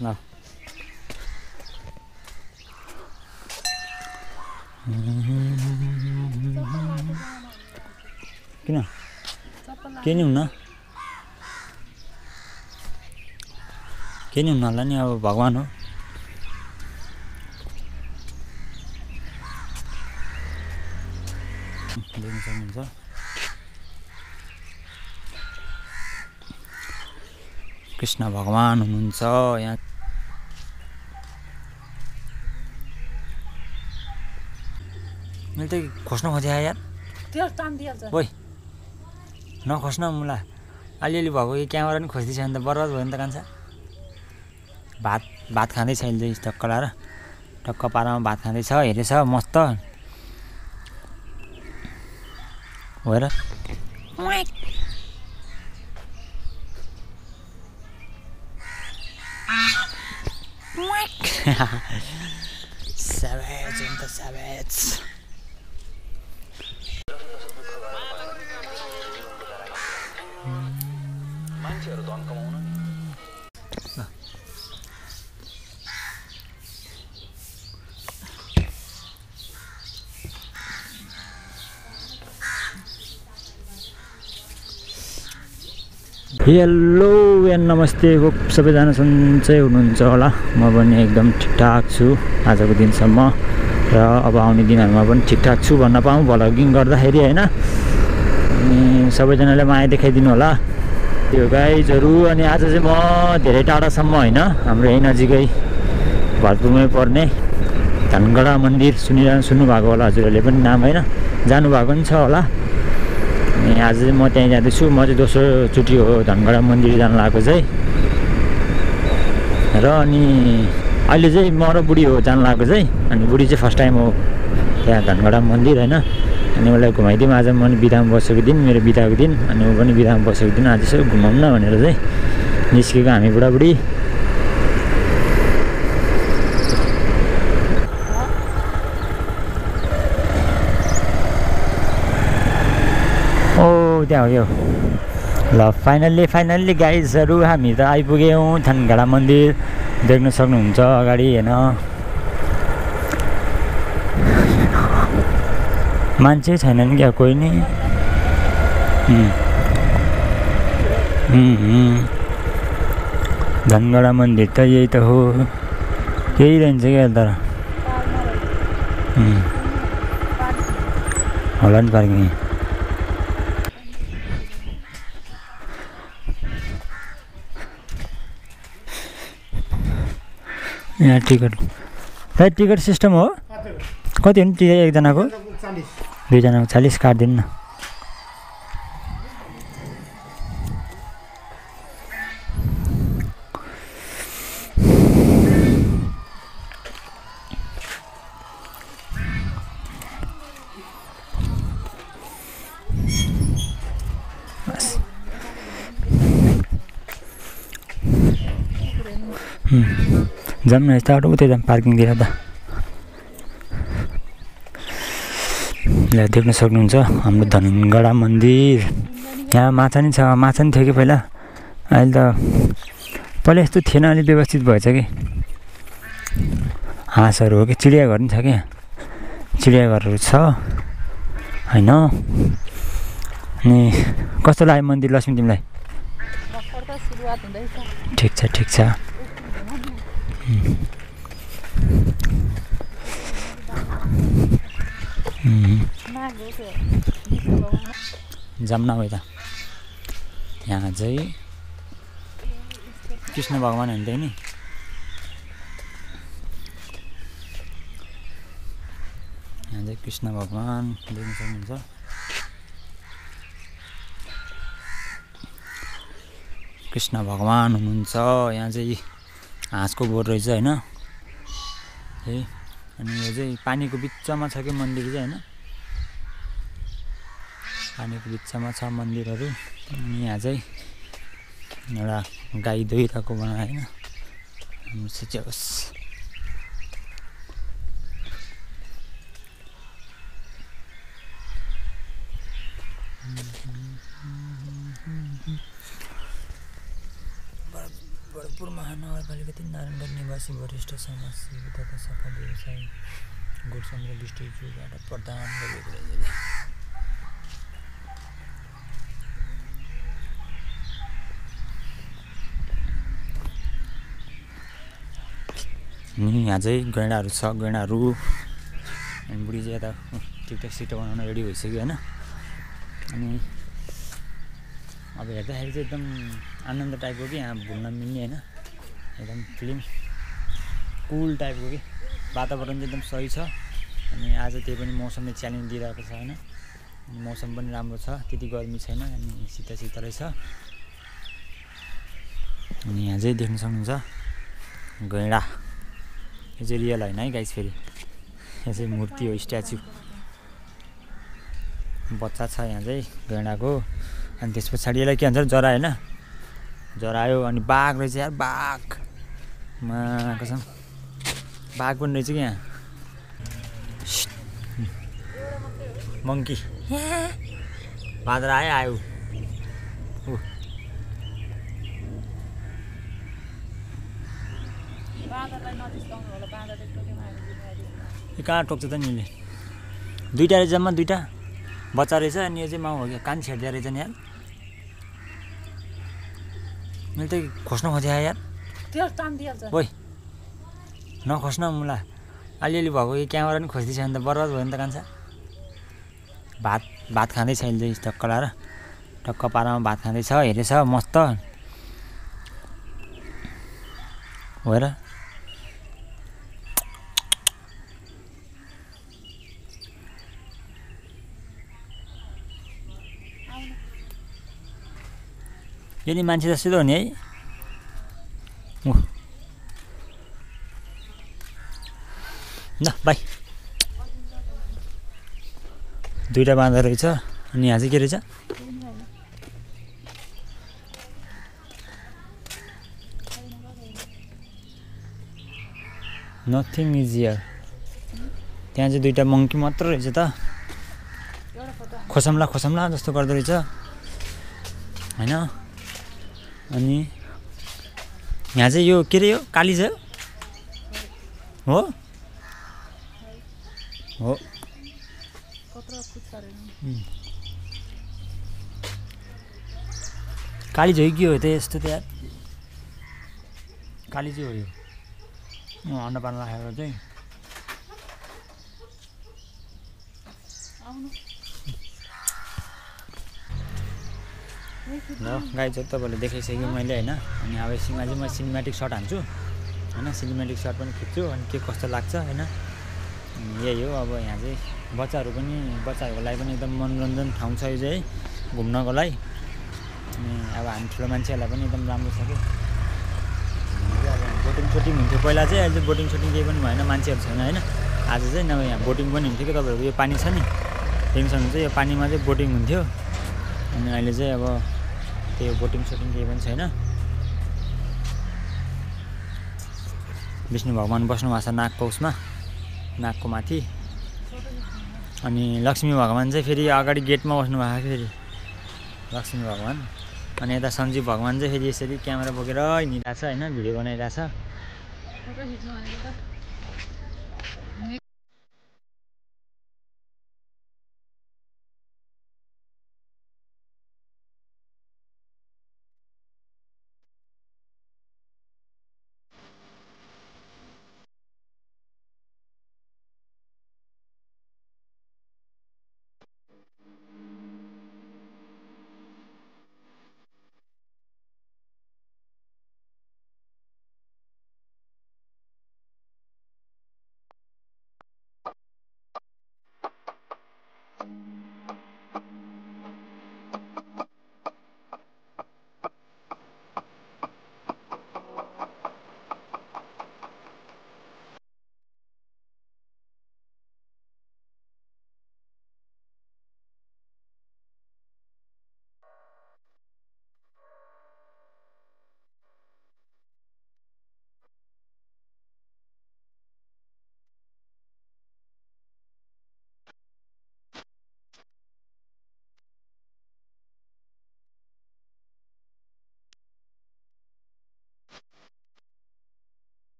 ल किन के नि हुन्न होला नि अब भगवान हो देख्न सक्नुहुन्छ कृष्ण भगवान हुनुहुन्छ यहाँ मैले त खोज्न खोजेँ यार ओइ नखोज्न मलाई अलिअलि भएको क्यामेरा पनि खोज्दैछ भने त बर्बाद भयो नि त कान्छा भात खाँदैछ अहिले टक्क लाएर टक्क पारामा भात खाँदैछ हेरेछ मस्त हो र Savage and the savage. मान्छेहरु धन कमाउन हेलो एन्ड नमस्ते होप सबैजना सन्चै हुनुहुन्छ होला म पनि एकदम ठिकठाक छु आजको दिनसम्म र अब आउने दिनहरुमा पनि ठिकठाक छु भन्न पाऊँ भ्लगिङ गर्दाखेरि हैन अनि सबैजनाले माया देखाइदिनु होला त्यो गाइजहरु अनि आज चाहिँ म धेरै टाढासम्म हैन हाम्रो यही नजिकै भरतपुरमै पर्ने धनगढा मन्दिर सुन्नु भएको होला हजुरहरुले पनि नाम हैन जानु भएको पनि छ होला अनि आज चाहिँ म त्यहाँ जाँदैछु म चाहिँ दोस्रो चोटि हो धनगढा मन्दिर जान लागेको चाहिँ र अनि अहिले चाहिँ म र बुढी हो जान लागेको चाहिँ अनि बुढी चाहिँ फर्स्ट टाइम हो त्यहाँ धनगढा मन्दिर हैन अनि मलाई घुमाइदिउँ आज म बिदामा बसेको दिन मेरो बिदाको दिन अनि म पनि बिदामा बसेको दिन आज यसो घुमाउँ न भनेर चाहिँ निस्केको हामी बुढाबुढी त्यहाँ हो यो ल फाइनल्ली गाइजहरु हामी त आइपुग्यौँ धनगढा मन्दिर देख्न सक्नुहुन्छ अगाडि हैन मान्छे छैनन् क्या कोही नि धनगढा मन्दिर त यही त हो केही रहन्छ क्या तर होला नि पार्किङ यहाँ टिकट सिस्टम हो कति हो नि एकजनाको 2जनाको 40 काट्दिनु न जाऊँ न यता उतै जाऊँ पार्किङतिर त ल देख्न सक्नुहुन्छ हाम्रो धनगढा मन्दिर यहाँ माछा नि छ माछा नि थियो कि पहिला अहिले त पहिला यस्तो थिएन अलि व्यवस्थित भएछ कि हाँसहरू हो कि चिडियाघर नि छ क्या चिडियाघरहरू छ हैन अनि कस्तो लाग्यो मन्दिर लक्ष्मी तिमीलाई ठिक छ जाऊँ न त यहाँ चाहिँ कृष्ण भगवान हुन्थ्यो नि यहाँ चाहिँ कृष्ण भगवान देख्न सक्नुहुन्छ कृष्ण भगवान हुनुहुन्छ यहाँ चाहिँ हाँसको बोट रहेछ हैन अनि यो चाहिँ पानीको बिचमा छ कि मन्दिर चाहिँ हैन पानीको बिचमा छ मन्दिरहरू अनि यहाँ चाहिँ एउटा गाई दुहिटाको बनाए हैन हाम्रो चाहिँ होस् खडगपुर महानगरपालिका 3 नारायणगढ निवासी वरिष्ठ समाजसेवी तथा सफल व्यवसायी गुरचन्द्र विष्टज्यूबाट प्रदान गरिएको रहेछ। अनि यहाँ चाहिँ गैँडाहरू छ, गैँडाहरू। अनि बुढी चाहिँ यता टिकटक सिक्टक बनाउन रेडी भइसक्यो होइन। अनि अब हेर्दाखेरि चाहिँ एकदम आनन्द टाइपको कि यहाँ भुल्न मिल्ने होइन, एकदम फिल्म कुल टाइपको कि वातावरण चाहिँ एकदम सही छ। अनि आज त्यही पनि मौसमले च्यालेन्ज दिइरहेको छ होइन। अनि मौसम पनि राम्रो छ, त्यति गर्मी छैन, अनि शीतल शीतल रहेछ। अनि यहाँ चाहिँ देख्न सक्नुहुन्छ गैँडा, यो चाहिँ रियल होइन है गाइस, फेरि यो चाहिँ मूर्ति हो, स्ट्याचु। बच्चा छ यहाँ चाहिँ गैँडाको। अनि त्यस पछाडि यसलाई के भन्छ जरा होइन, जरा आयो। अनि बाघ रहेछ यार, बाघ कसम बाघ पनि रहेछ कि यहाँ, मङ्की। बाँदर आयो कहाँ टोक्छ त नि यसले। दुईवटा रहेछ, जम्मा दुईवटा बच्चा रहेछ। अनि यो चाहिँ माउ हो क्या, कान छेड्दै रहेछ नि यार। मैले त खोज्न खोजेँ यार, ओइ नखोज्न मुला। अलिअलि भएको यो क्यामेरा पनि खोज्दैछ भने त बर्बाद भयो नि त कान्छ। भात खाँदैछ अहिले चाहिँ टक्क लाएर, टक्क पारामा भात खाँदैछ, हेरेछ मस्त भएर। यो नि मान्छे जस्तो त हो नि है। ल बाई। दुईवटा बाँदर रहेछ। अनि यहाँ चाहिँ के रहेछ, नथिङ इज हियर। त्यहाँ चाहिँ दुईवटा मङ्की मात्र रहेछ त, खोसम्ला जस्तो गर्दो रहेछ होइन। अनि यहाँ चाहिँ यो के अरे, यो काली छ हो हो। काली झोइ के हो त यस्तो त यार, काली चाहिँ हो यो। अन्डा पार्न राखेको चाहिँ ल गाइज तपाईँहरूले देखाइसक्यो मैले होइन। अनि अब यसमा चाहिँ म सिनेमेटिक सर्ट हान्छु होइन, सिनेमेटिक सर्ट पनि खिच्छु। अनि के कस्तो लाग्छ होइन, यही हो। अब यहाँ चाहिँ बच्चाहरूको लागि पनि एकदम मनोरञ्जन ठाउँ छ यो चाहिँ है, घुम्नको लागि। अनि अब हामी ठुलो मान्छेहरूलाई पनि एकदम राम्रो छ कि। अब बोटिङ सोटिङ हुन्थ्यो पहिला चाहिँ, अहिले चाहिँ बोटिङ सोटिङ केही पनि भएन, मान्छेहरू छैन होइन। आज चाहिँ नभए यहाँ बोटिङ पनि हुन्थ्यो कि तपाईँहरूको यो पानी छ नि, टेन्सन हुन्छ, यो पानीमा चाहिँ बोटिङ हुन्थ्यो। अनि अहिले चाहिँ अब त्यो बोटिङ सोटिङ केही पनि छैन। विष्णु भगवान् बस्नु भएको छ नागको उसमा, नागको माथि। अनि लक्ष्मी भगवान् चाहिँ फेरि अगाडि गेटमा बस्नु भएको छ फेरि, लक्ष्मी भगवान्। अनि यता सञ्जीव भगवान् चाहिँ फेरि यसरी क्यामेरा बोकेर हिँडिरहेको छ होइन, भिडियो बनाइरहेछ।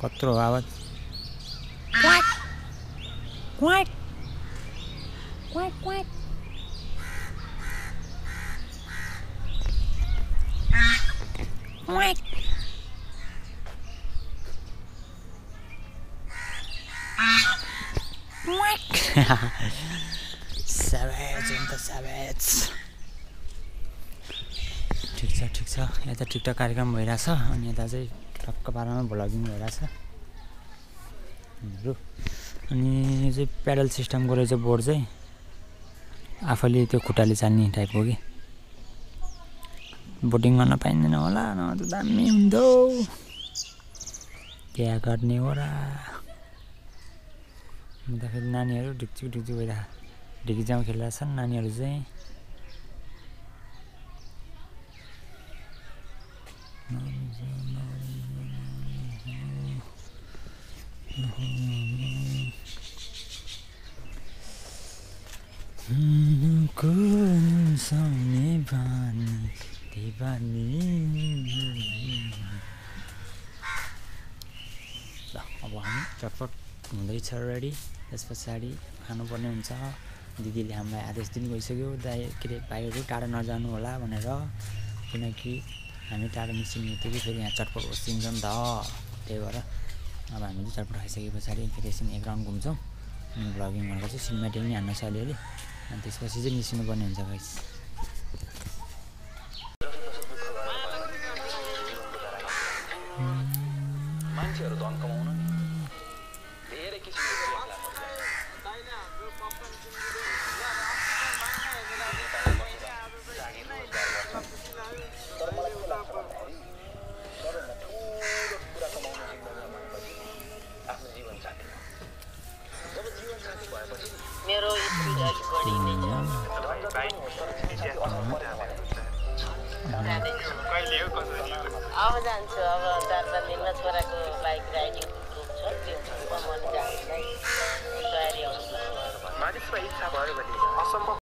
कत्रो आवाज quack quack quack quack quack Savage and the savage. ठिक छ यता टिकटक कार्यक्रम भइरहेछ अनि यता चाहिँ टक्क पारामा भ्लगिङ भइरहेछ अनि यो चाहिँ प्याडल सिस्टमको रहेछ बोर्ड चाहिँ आफैले त्यो खुट्टाले चाल्ने टाइपको कि बोटिङ गर्न पाइँदैन होला न त दामी हुन्थ्यो क्या गर्ने हो र अन्त फेरि नानीहरू ढिक्चुक भइरहेको ढिकीजाउँ खेलिरहेको छन् नानीहरू चाहिँ अब हामी चटपट हुँदैछ रेडी त्यस पछाडि खानुपर्ने हुन्छ दिदीले हामीलाई आदेश दिन गइसक्यो दाइ के अरे भाइहरू टाढा नजानु होला भनेर किनकि हामी टाढा निस्किने बित्तिकै फेरि यहाँ चटपट होसिन्छ नि त त्यही भएर अब हामी चाहिँ चटपट खाइसके पछाडि फेरि एकछिन एक राउन्ड घुम्छौँ अनि भ्लगिङ भनेको चाहिँ सिनेमेटिक नि हान्नु छ अलिअलि अनि त्यसपछि चाहिँ निस्किनु पर्ने हुन्छ गाइस मान्छेहरू धन कमाउन नि धेरै किसिमको मेरो स्पिड अलिक बढिँदैछ अब जान्छु अब 4-5 दिनमा छोराको बाइक राइडिङ ग्रुप छ त्यो ग्रुपमा म जान्छु तयारी आउँछु मानिसमा इच्छा भयो भने असम्भव